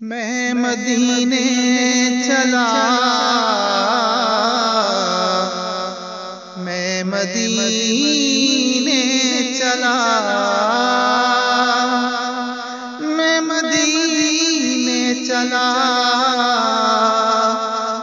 میں مدینے چلا، میں مدینے چلا، میں مدینے چلا،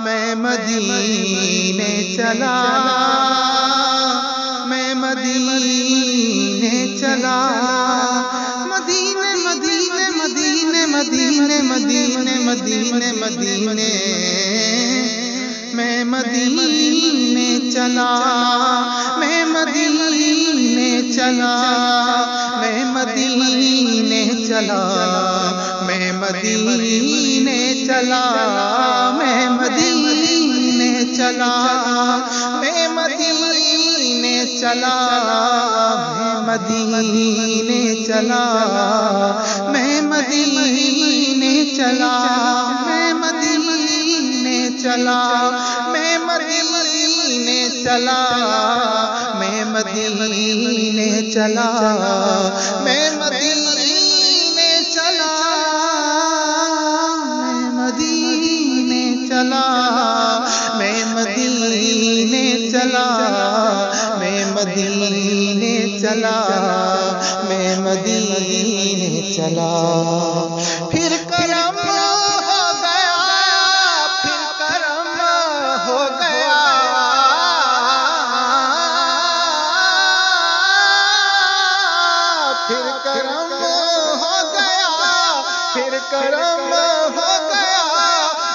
میں مدینے چلا، میں مدینے چلا، مدینے مدینے مدینے مدینے مدینے مدینے مدینے میں مدینے چلا، میں مدینے چلا، میں مدینے چلا، میں مدینے چلا، میں مدینے چلا، میں مدینے چلا، میں مدینے چلا، میں مدینے چلا، میں مدینے چلا، میں مدینے چلا، میں مدینے چلا، میں مدینے چلا، میں مدینے چلا، میں مدینے چلا، میں مدینے چلا، میں مدینے چلا، پھر کرم ہو گیا، پھر کرم ہو گیا، پھر کرم ہو گیا، پھر کرم ہو گیا،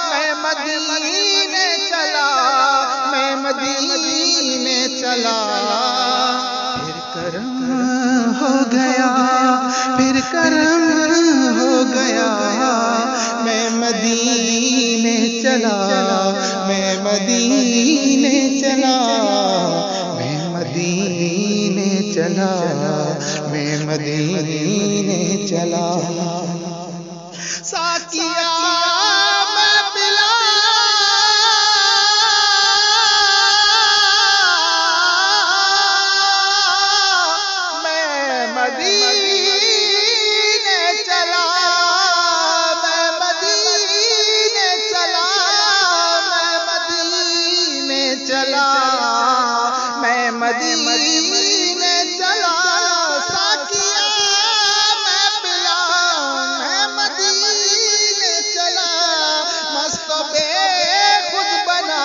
میں مدینے چلا، میں مدینے چلا، پھر کرم ہو گیا، پھر کرم ہو گیا، میں مدینے چلا، میں مدینے چلا، میں مدینے چلا، میں مدینے چلا، ساقیا میں پلا، میں مدینے چلا، میں مدینے چلا، میں مدینے چلا، میں مدینے چلا، ساقیا میں پلا، میں مدینے چلا، مست بے خود بنا،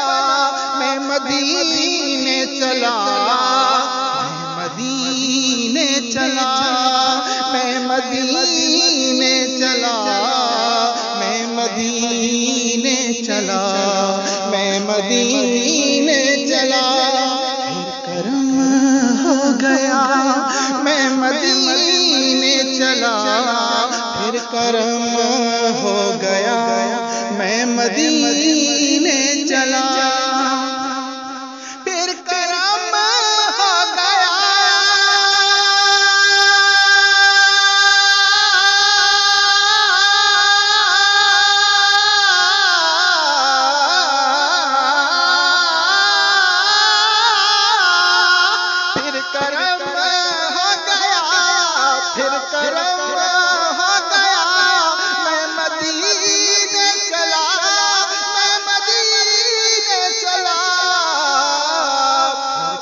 میں مدینے چلا، مدینے چلا، میں مدینے چلا، میں مدینے چلا، میں مدینے چلا، پھر کرم ہو گیا، میں مدینے چلا، پھر کرم ہو گیا، میں مدینے چلا، پھر کرم ہو گیا، پھر کرم ہو گیا، پھر کرم ہو گیا، میں مدینے چلا، میں مدینے چلا،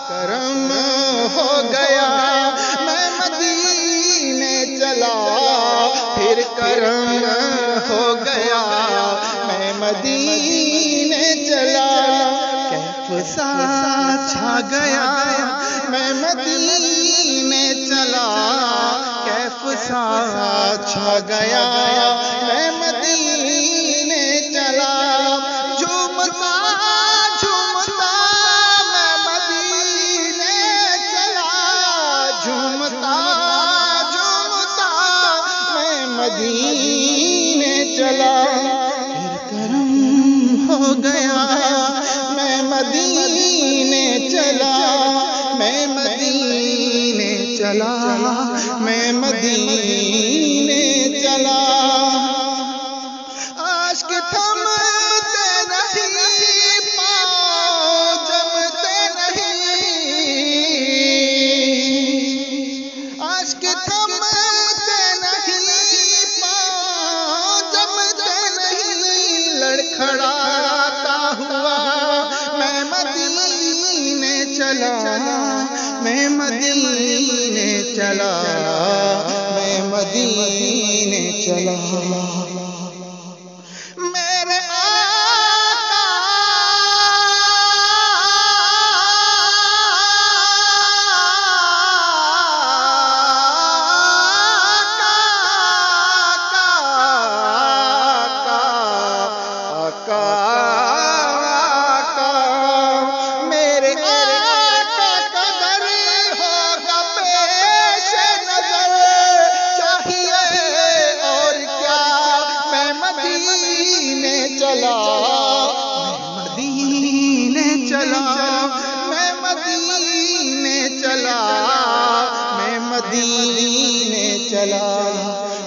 پھر کرم ہو گیا، میں مدینے چلا، پھر کرم ہو گیا، میں مدینے چلا، کیف سا چھا گیا، میں مدینے چلا، کیف سا چھا گیا، میں مدینے چلا، جھومتا جھومتا میں مدینے چلا، جھومتا جھومتا میں مدینے چلا، پھر کرم ہو گیا، میں مدینے چلا، میں مدینے چلا، میں مدینے چلا، عاشق تھمتے نہیں، پاؤں جمتے نہیں، عاشق تھمتے نہیں، پاؤں جمتے لڑکھڑاتا ہوا میں مدینے چلا، میں مدینے چلا، میں مدینے چلا۔ میرے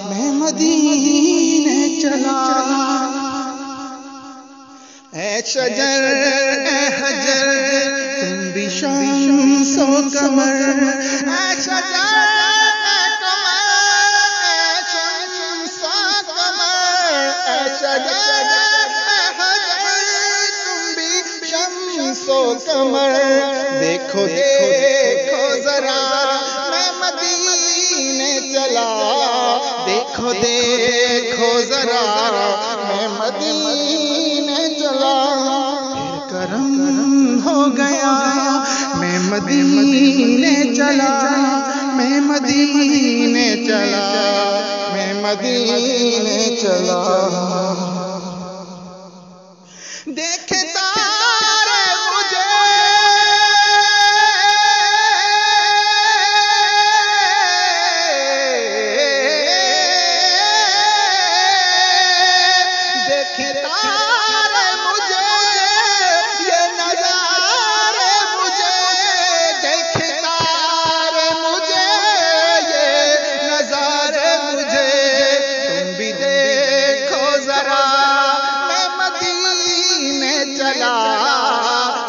میں مدینے چلا۔ اے شجر اے حجر تم بھی شمس و قمر، اے شجر اے قمر اے شمس و قمر، اے شجر اے حجر تم بھی شمس و قمر۔ دیکھو دیکھو ذرا میں مدینے چلا، دیکھو دیکھو ذرا میں مدینے چلا۔ پھر کرم ہو گیا میں مدینے چلا، میں مدینے چلا، میں مدینے چلا۔ دیکھتا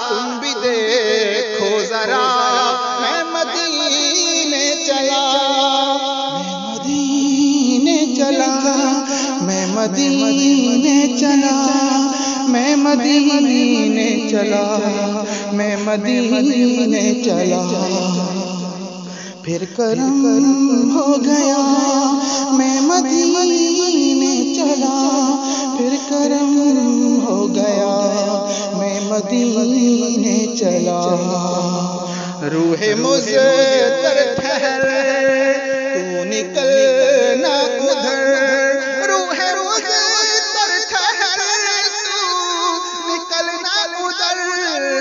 تم بھی دیکھو ذرا میں مدینے چلا، میں مدینے چلا، میں مدینے چلا، میں مدینے چلا، میں مدینے چلا۔ پھر کرم ہو گیا میں مدینے چلا، پھر کرم ہو گیا میں مدینے چلا۔ روح مزتر ٹھہر تو نکلنا ادھر، روح مزتر ٹھہر تو نکلنا ادھر،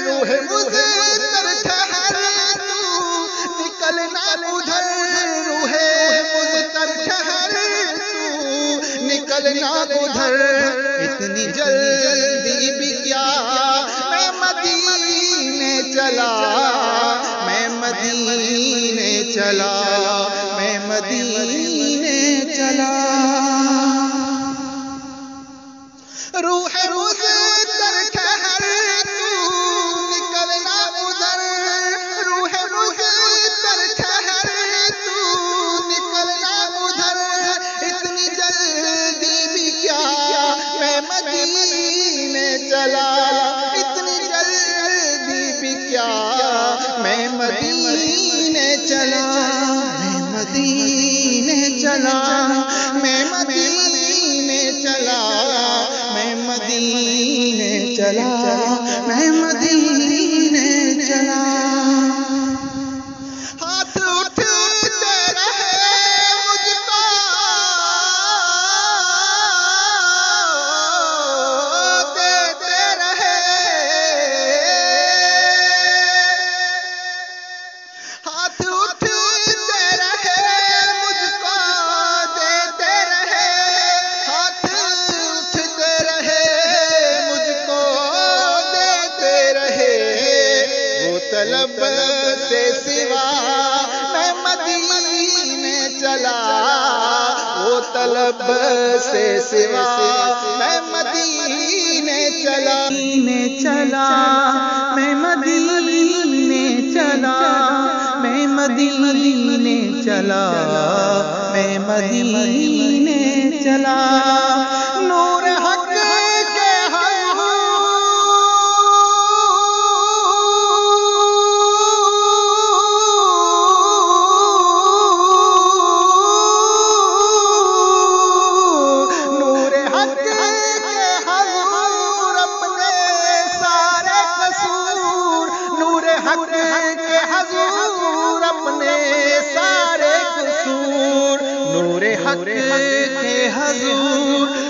روح مزتر ٹھہر تو نکلنا ادھر، روح مزتر ٹھہر تو نکلنا ادھر۔ اتنی جلدی بھی کیا میں مدینے چلا، میں مدینے چلا، میں مدینے چلا۔ روح مزتر ٹھہر تو نکلنا ادھر، روح مزتر ٹھہر تو نکلنا ادھر۔ اتنی جلدی بھی کیا میں مدینے چلا، اتنی جلدی بھی کیا میں مدینے چلا، میں مدینے چلا، میں مدینے چلا، میں مدینے چلا، میں مدینے چلا۔ ہاتھ اٹھتے رہے مجھ کو دیتے رہے، ہاتھ اٹھتے رہے مجھ کو دیتے رہے، ہاتھ اٹھتے رہے مجھ کو دیتے رہے۔ وہ طلب سے سوا میں مدینے چلا، وہ طلب سے سوا میں مدینے چلا، چلا میں مدینے چلا، میں مدینے چلا، میں مدینے چلا۔ نور حق کے ہم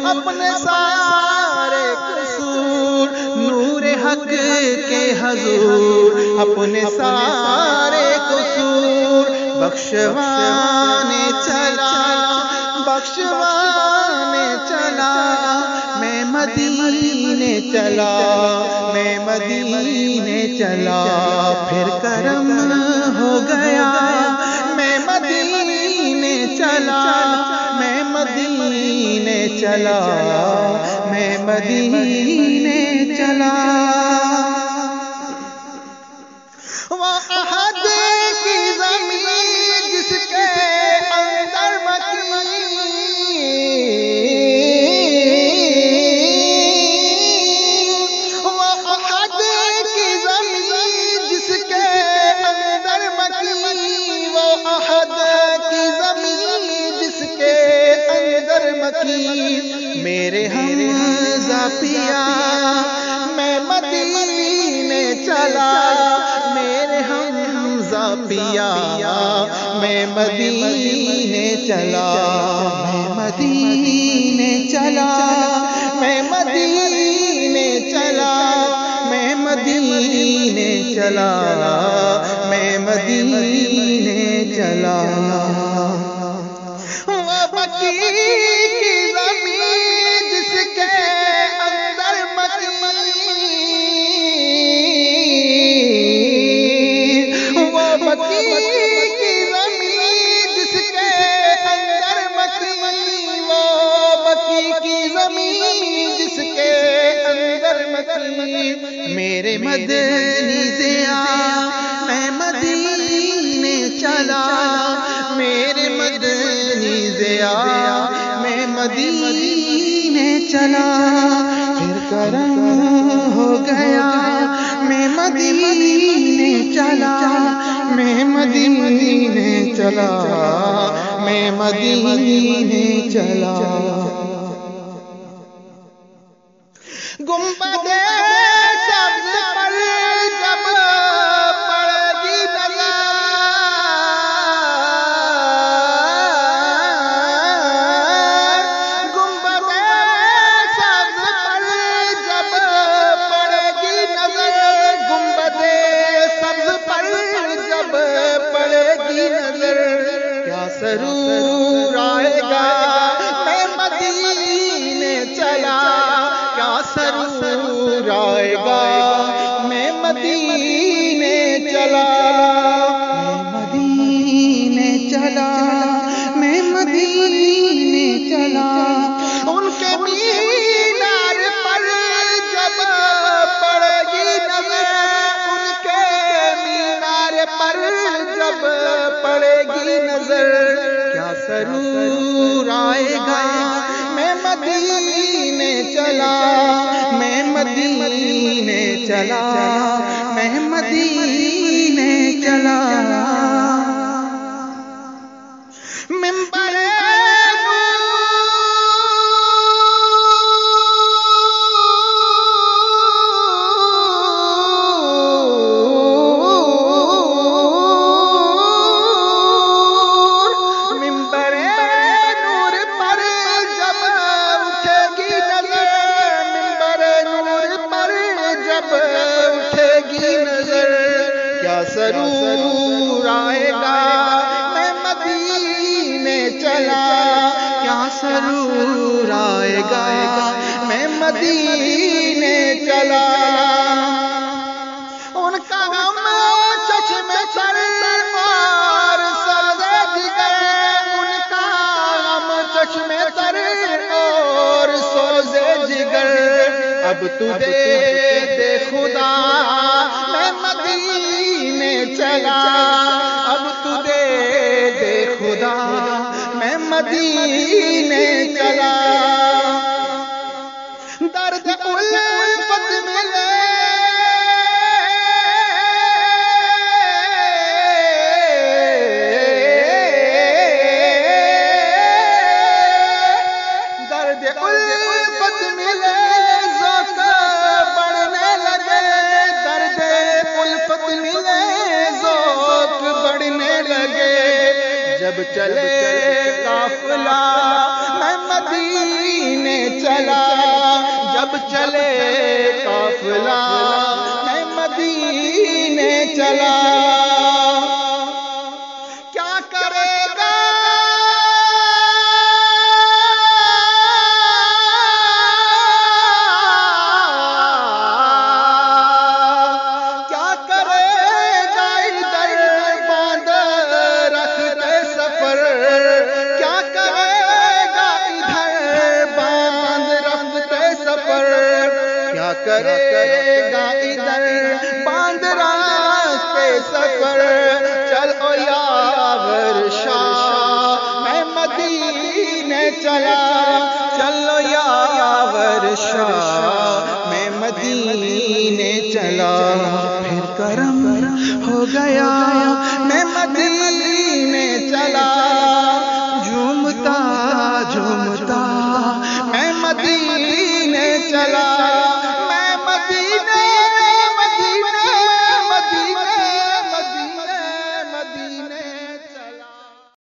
اپنے سارے قصور نور حق کے حضور اپنے سارے قصور بخشوانے چلا بخشوانے چلا میں مدینے چلا میں مدینے چلا پھر کرم ہو گیا میں مدینے چلا میں مدینے چلا میں مدینے چلا وہ احد کی زمین جس کے اندر میرے حمزہ پیا میں مدینے چلا میرے حمزہ پیا میں مدینے چلا میں مدینے چلا میں مدینے چلا میں مدینے چلا میں مدینے چلا بکی کی زمین جس کے اندر وہ بکی کی زمین جس کے اندر وہ بکی کی زمین جس کے اندر میرے مدنی سے میں مدینے چلا میرے مدنی میں مدینے چلا پھر کرم ہو گیا میں مدینے چلا میں مدینے چلا میں مدینے چلا گنبد سبز پر جب پڑے گی نظر سرور آئے گا میں مدینے چلا کیا سرور آئے گا میں مدینے چلا میں مدینے چلا میں مدینے چلا ان کے مینار پر جب پڑے گی نظر ان کے مینار پر جب پڑے گی نظر سرور آئے گا میں مدینے چلا میں مدینے چلا میں مدینے چلا منبر سرور آئے گا میں مدینے چلا کیا سرور آئے گا میں مدینے چلا ان کا غم چشم سر اور سبزے جگر ان کا غم چشم سر اور سوزے جگر اب تو دے خدا میں مدینے چلا اب تو دے خدا میں مدینے چلا درد الفت ملے درد الفت ملے ذوق بڑھنے لگے درد الفت ملے ذوق بڑھنے لگے جب چلے قافلہ میں مدینے چلے قافلہ میں مدینے چلا کیا کرے گا کیا کرے گا ادھر باندھ رکھتے سفر کیا کرے گا ادھر باندھ رکھتے سفر کیا کرے گا ادھر باندھ رکھتے سفر چلو یاور شاہ میں مدینے چلا چلو یاور شاہ میں مدینے چلا پھر کرم ہو گیا میں مدینے